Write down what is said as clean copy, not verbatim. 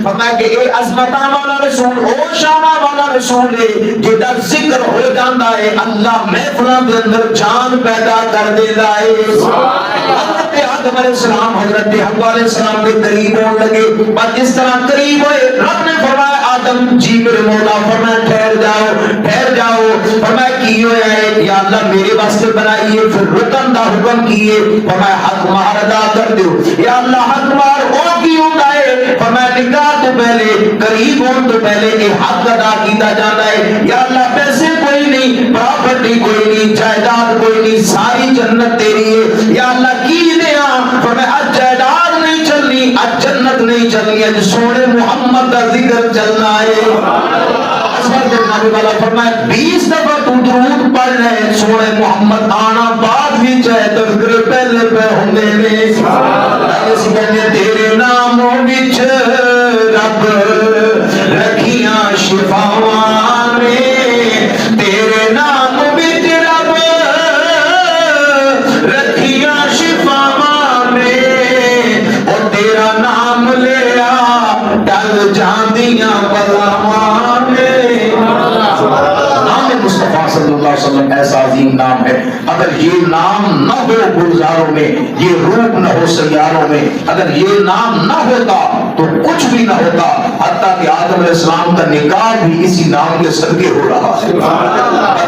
فرمایا کہ اے عظمتاں والا رسول او شانہ والا رسول ہے جدا ذکر ہو جاندا ہے اللہ محفلاں دے اندر جان پیدا کر دیندا ہے حضرت آدم علیہ السلام حضرت حوا علیہ السلام کے قریب ہون لگے بس اس طرح قریب ہوئے رب نے فرمایا آدم جی میرے مولا فرمایا ٹھہر جاؤ فرمایا کی ہویا ہے یا اللہ میرے واسطے بنائیے پھر رکن دا حکم کیے فرمایا حق مہار ادا کر دیو یا اللہ حق مہار او کی ہوتا ہے فرمایا نکاح تو پہلے قریب ہون تو پہلے یہ حق ادا کیتا جانا ہے یا اللہ پیسے کوئی نہیں پراپرٹی کوئی نہیں جائیداد کوئی نہیں ساری جنت تیری ہے یا اللہ کی دیا فرمایا اج جائیداد نہیں چلنی اج جنت نہیں چلنی اج سونے محمد کا ذکر چلنا ہے فرمایا 20 دفعہ تو درود پڑھ رہے سونے محمد آنا بعد بھی چاہے تذکرے پہلے پہ ہونے میں اسی کہنے تیرے ناموں وچ رب رکھیاں شفاواں میں تیرے نام وچ رب رکھیاں شفاواں میں او تیرا نام لیا ڈل جاندیاں بلاواں میں نام مصطفیٰ صلی اللہ علیہ وسلم ایسا عظیم نام ہے اگر یہ نام نہ ہو گلزاروں میں یہ روح نہ ہو سیاروں میں اگر یہ نام نہ ہوتا تو کچھ بھی نہ ہوتا حتیٰ کہ آدم علیہ السلام کا نکاح بھی اسی نام کے صدقے ہو رہا ہے